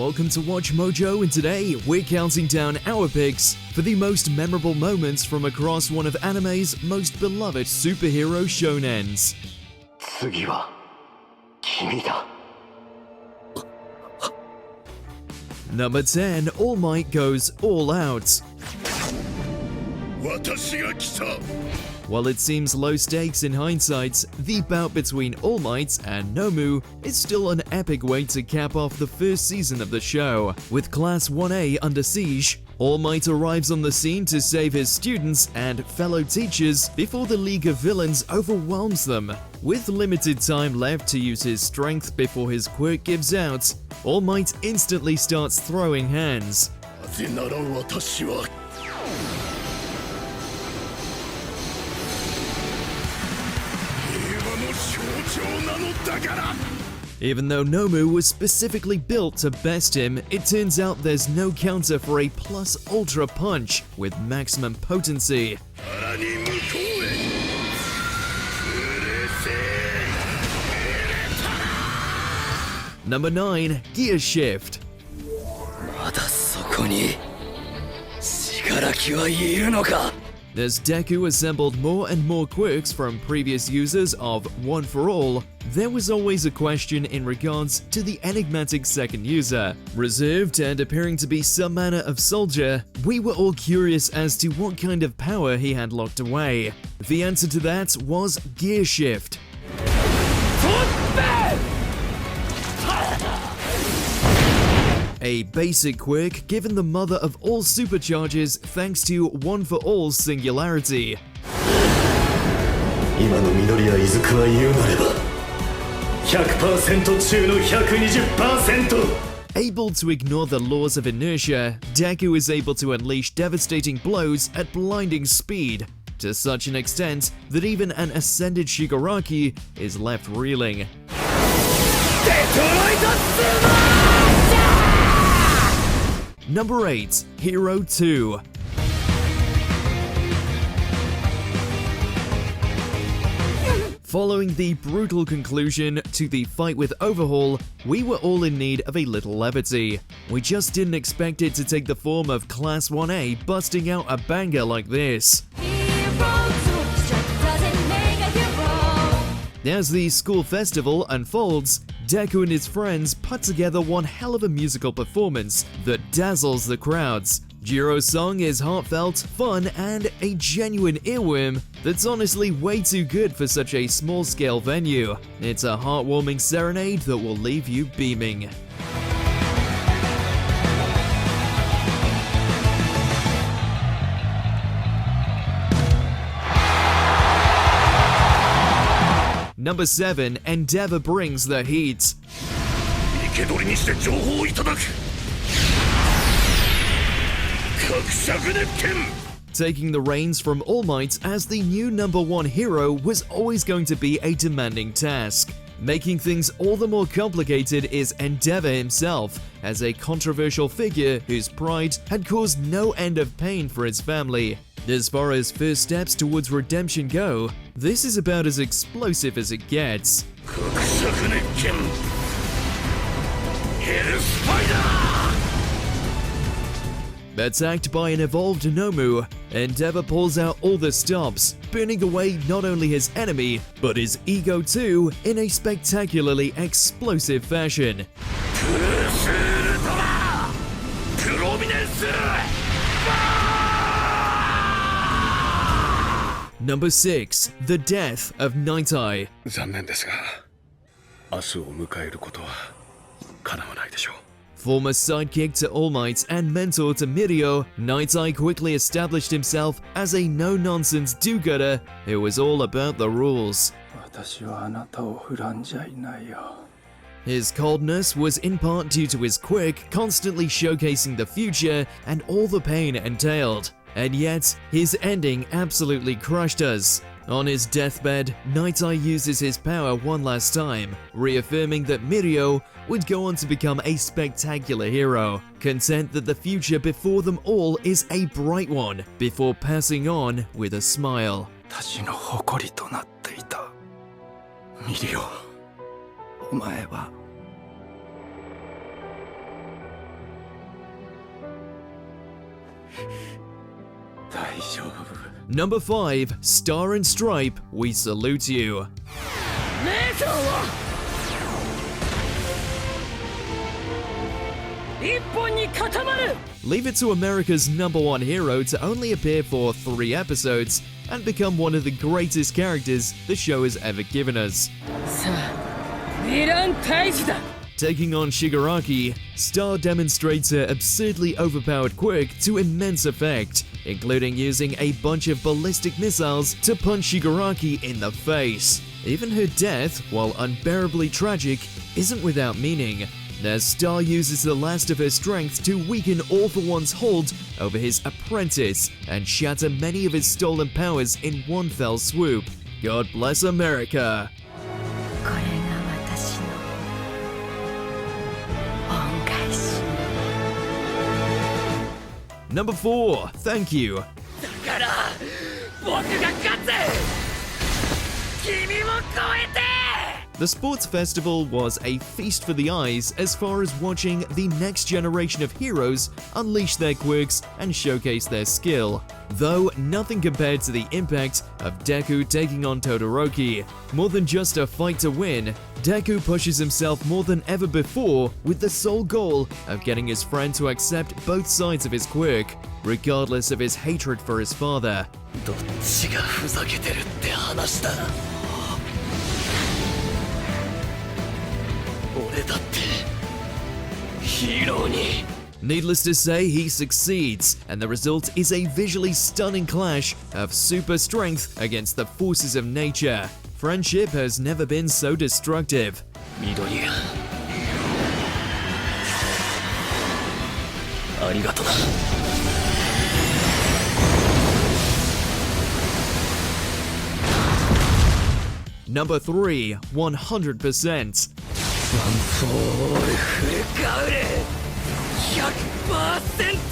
welcome to Watch Mojo, and today we're counting down our picks for the most memorable moments from across one of anime's most beloved superhero shonens. 次は君だ. Number 10, All Might goes all out. 私が来た. While it seems low stakes in hindsight, the bout between All Might and Nomu is still an epic way to cap off the first season of the show. With Class 1A under siege, All Might arrives on the scene to save his students and fellow teachers before the League of Villains overwhelms them. With limited time left to use his strength before his quirk gives out, All Might instantly starts throwing hands. なぜなら私は Even though Nomu was specifically built to best him, it turns out there's no counter for a plus ultra punch with maximum potency. Number 9, Gear Shift. まだそこに力気はいるのか? As Deku assembled more and more quirks from previous users of One for All, there was always a question in regards to the enigmatic second user. Reserved and appearing to be some manner of soldier, we were all curious as to what kind of power he had locked away. The answer to that was Gear Shift. A basic quirk given the mother of all supercharges thanks to One for All's singularity. 今の緑谷出久は言うなれば 100% 中の 120%. Able to ignore the laws of inertia, Deku is able to unleash devastating blows at blinding speed, to such an extent that even an ascended Shigaraki is left reeling. Number 8, Hero 2. Following the brutal conclusion to the fight with Overhaul, we were all in need of a little levity. We just didn't expect it to take the form of Class 1A busting out a banger like this. As the school festival unfolds, Deku and his friends put together one hell of a musical performance that dazzles the crowds. Jiro's song is heartfelt, fun, and a genuine earworm that's honestly way too good for such a small-scale venue. It's a heartwarming serenade that will leave you beaming. Number 7, Endeavor brings the heat. Taking the reins from All Might as the new number 1 hero was always going to be a demanding task. Making things all the more complicated is Endeavor himself, as a controversial figure whose pride had caused no end of pain for his family. As far as first steps towards redemption go, this is about as explosive as it gets. Attacked by an evolved Nomu, Endeavor pulls out all the stops, burning away not only his enemy, but his ego too, in a spectacularly explosive fashion. Number 6, the death of Nighteye. 残念ですが、明日を迎えることは叶わないでしょう。 Former sidekick to All Might and mentor to Mirio, Nighteye quickly established himself as a no-nonsense do-gooder who was all about the rules. 私はあなたを恨んじゃいないよ。 His coldness was in part due to his quirk constantly showcasing the future and all the pain it entailed. And yet, his ending absolutely crushed us. On his deathbed, Nighteye uses his power one last time, reaffirming that Mirio would go on to become a spectacular hero, content that the future before them all is a bright one, before passing on with a smile. 私の誇りとなっていた。ミリオ、お前は大丈夫 Number 5, Star and Stripe, we salute you. 姉さんは一本に固まる Leave it to America's #1 hero to only appear for 3 episodes and become one of the greatest characters the show has ever given us. さあヴィラン退治だ Taking on Shigaraki, Star demonstrates her absurdly overpowered quirk to immense effect, including using a bunch of ballistic missiles to punch Shigaraki in the face. Even her death, while unbearably tragic, isn't without meaning, as Star uses the last of her strength to weaken All For One's hold over his apprentice and shatter many of his stolen powers in one fell swoop. God bless America! これが私の恩返し Number 4, thank you. だから僕が勝つ君も超えて The sports festival was a feast for the eyes as far as watching the next generation of heroes unleash their quirks and showcase their skill. Though nothing compared to the impact of Deku taking on Todoroki. More than just a fight to win, Deku pushes himself more than ever before with the sole goal of getting his friend to accept both sides of his quirk, regardless of his hatred for his father. どっちがふざけてるって話だ俺だってヒーローに Needless to say, he succeeds, and the result is a visually stunning clash of super strength against the forces of nature. Friendship has never been so destructive. 緑がありがとな Number 3, 100%. ワンフォールフルカウル 100%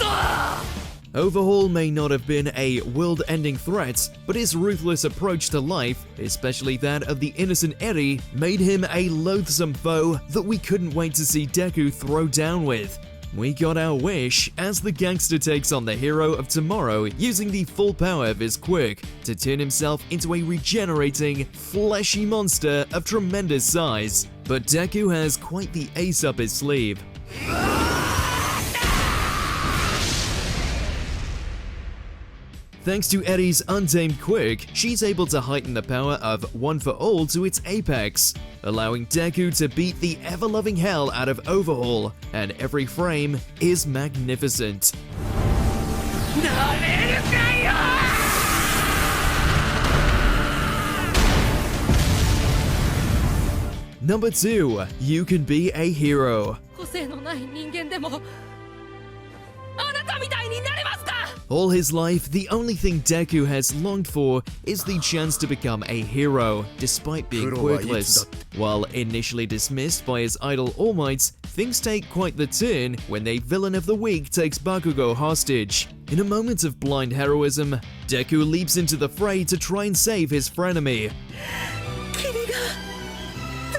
Overhaul may not have been a world-ending threat, but his ruthless approach to life, especially that of the innocent Eri, made him a loathsome foe that we couldn't wait to see Deku throw down with. We got our wish as the gangster takes on the hero of tomorrow using the full power of his quirk to turn himself into a regenerating, fleshy monster of tremendous size. But Deku has quite the ace up his sleeve. Thanks to Eri's untamed quirk, she's able to heighten the power of One For All to its apex, allowing Deku to beat the ever-loving hell out of Overhaul, and every frame is magnificent. Number 2, you can be a hero. 個性のない人間でもあなたみたいになれますか All his life, the only thing Deku has longed for is the chance to become a hero, despite being quirkless. While initially dismissed by his idol All Might, things take quite the turn when a villain of the week takes Bakugo hostage. In a moment of blind heroism, Deku leaps into the fray to try and save his frenemy. 君が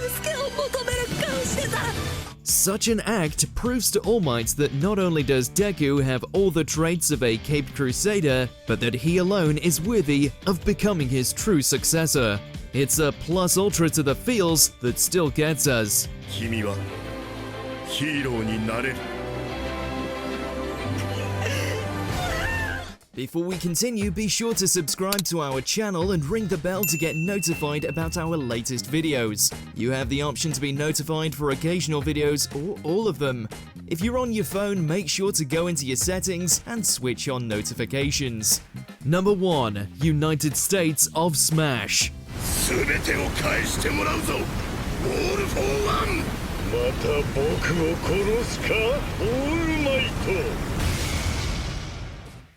助けを求める顔してた Such an act proves to All Might that not only does Deku have all the traits of a caped crusader, but that he alone is worthy of becoming his true successor. It's a plus ultra to the feels that still gets us. 君はヒーローになれる Before we continue, be sure to subscribe to our channel and ring the bell to get notified about our latest videos. You have the option to be notified for occasional videos or all of them. If you're on your phone, make sure to go into your settings and switch on notifications. Number 1, United States of Smash. 全てを返してもらうぞオールフォーワンまた僕を殺すかオールマイト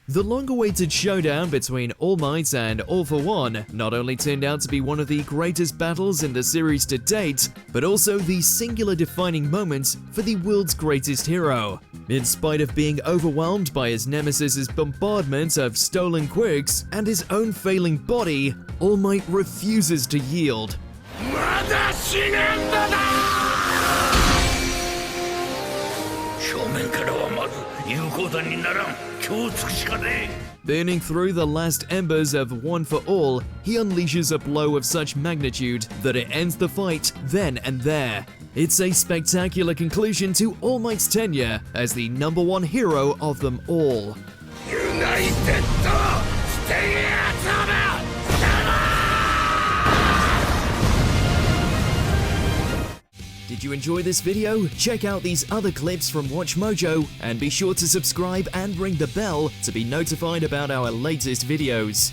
The long-awaited showdown between All Might and All For One not only turned out to be one of the greatest battles in the series to date, but also the singular defining moment for the world's greatest hero. In spite of being overwhelmed by his nemesis's bombardment of stolen quirks and his own failing body, All Might refuses to yield. まだ死ねんだな正面からはまず有効弾にならん今日つくしかね Burning through the last embers of One for All, he unleashes a blow of such magnitude that it ends the fight then and there. It's a spectacular conclusion to All Might's tenure as the #1 hero of them all. ユナイテッドステイアトム Did you enjoy this video? Check out these other clips from WatchMojo and be sure to subscribe and ring the bell to be notified about our latest videos.